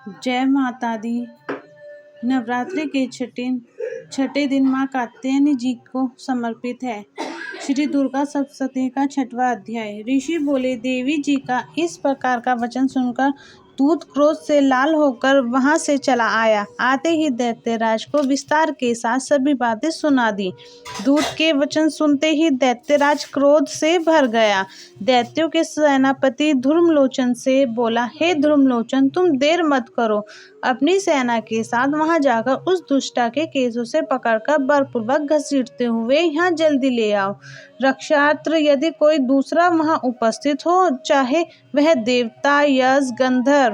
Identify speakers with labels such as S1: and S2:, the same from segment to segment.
S1: जय माता दी। नवरात्रि के छठे दिन मां कात्यायनी जी को समर्पित है। श्री दुर्गा सप्तशती का 6वां अध्याय। ऋषि बोले, देवी जी का इस प्रकार का वचन सुनकर दूत क्रोध से लाल होकर वहां से चला आया। आते ही दैत्यराज को विस्तार के साथ सभी बातें सुना दी। दूत के वचन सुनते ही दैत्यराज क्रोध से भर गया। दैत्यों के सेनापति धूम्रलोचन से बोला, हे धूम्रलोचन, तुम देर मत करो। अपनी सेना के साथ वहां जाकर उस दुष्टा के केसों से पकड़कर बलपूर्वक घसीटते हुए यहाँ जल्दी ले आओ। रक्षार्थ यदि कोई दूसरा वहां उपस्थित हो, चाहे वह देवता, यक्ष, गंधर्व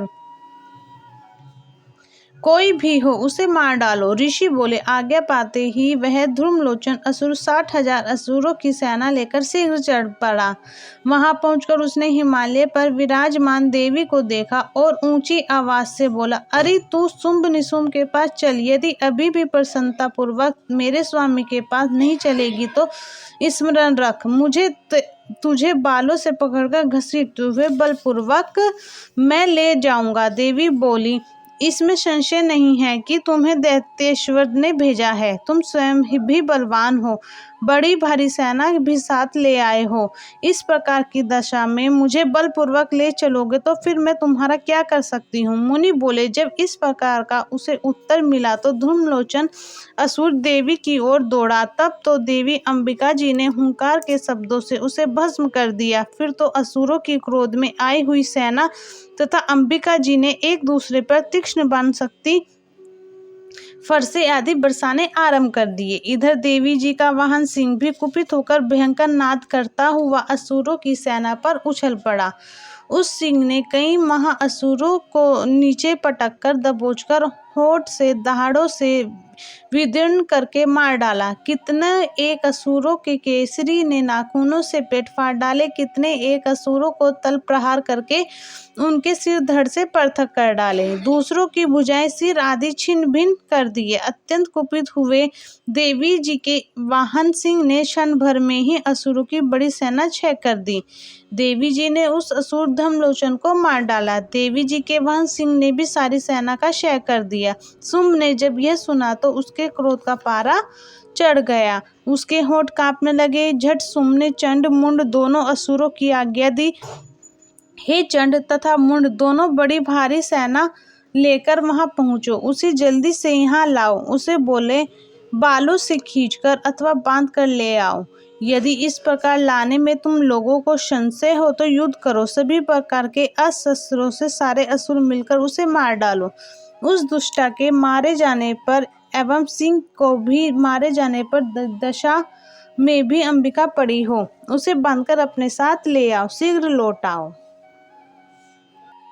S1: कोई भी हो, उसे मार डालो। ऋषि बोले, आज्ञा पाते ही वह धूम्रलोचन असुर 60,000 असुरों की सेना लेकर शीघ्र चढ़ पड़ा। वहां पहुंचकर उसने हिमालय पर विराजमान देवी को देखा और ऊंची आवाज से बोला, अरे तू शुंभ निशुंभ के पास चल। यदि अभी भी प्रसन्नता पूर्वक मेरे स्वामी के पास नहीं चलेगी तो स्मरण रख, मुझे तुझे बालों से पकड़कर घसीटते हुए बलपूर्वक मैं ले जाऊंगा। देवी बोली, इसमें संशय नहीं है कि तुम्हें दैत्येश्वर ने भेजा है। तुम स्वयं भी बलवान हो, बड़ी भारी सेना भी साथ ले आए हो। इस प्रकार की दशा में मुझे बलपूर्वक ले चलोगे तो फिर मैं तुम्हारा क्या कर सकती हूँ। मुनि बोले, जब इस प्रकार का उसे उत्तर मिला तो धूम्रलोचन असुर देवी की ओर दौड़ा। तब तो देवी अंबिका जी ने हुंकार के शब्दों से उसे भस्म कर दिया। फिर तो असुरों की क्रोध में आई हुई सेना तथा अंबिका जी ने एक दूसरे पर तीक्ष्ण बाण, शक्ति, फरसे आदि बरसाने आरंभ कर दिए। इधर देवी जी का वाहन सिंह भी कुपित होकर भयंकर नाद करता हुआ असुरों की सेना पर उछल पड़ा। उस सिंह ने कई महाअसुरों को नीचे पटककर दबोचकर होठ से, दहाड़ों से विदीर्ण करके मार डाला। कितने एक असुरों के केसरी ने नाखूनों से पेट फाड़ डाले, कितने एक असुरों को तल प्रहार करके उनके सिर धड़ से पृथक कर डाले, दूसरों की भुजाएं, सिर आदि छिन्न भिन्न कर दिए। अत्यंत कुपित हुए देवी जी के वाहन सिंह ने क्षण भर में ही असुरों की बड़ी सेना क्षय कर दी। देवी जी ने उस असुर धूम्रलोचन को मार डाला। देवी जी के वाहन सिंह ने भी सारी सेना का क्षय कर दिया। शुंभ ने जब यह सुना तो उसके क्रोध का पारा चढ़ गया, उसके होंठ कांपने लगे। झट शुंभ ने चंड मुंड दोनों असुरों की आज्ञा दी, हे चंड तथा मुंड दोनों बड़ी भारी सेना लेकर वहां पहुंचो, उसे जल्दी से यहाँ लाओ। उसे बोले, बालों से खींचकर अथवा बांध कर ले आओ। यदि इस प्रकार लाने में तुम लोगों को संशय हो तो युद्ध करो। सभी प्रकार के अस्त्रों से सारे असुर मिलकर उसे मार डालो। उस दुष्टा के मारे जाने पर एवं सिंह को भी मारे जाने पर दशा में भी अंबिका पड़ी हो, उसे बांधकर अपने साथ ले आओ, शीघ्र लौट आओ।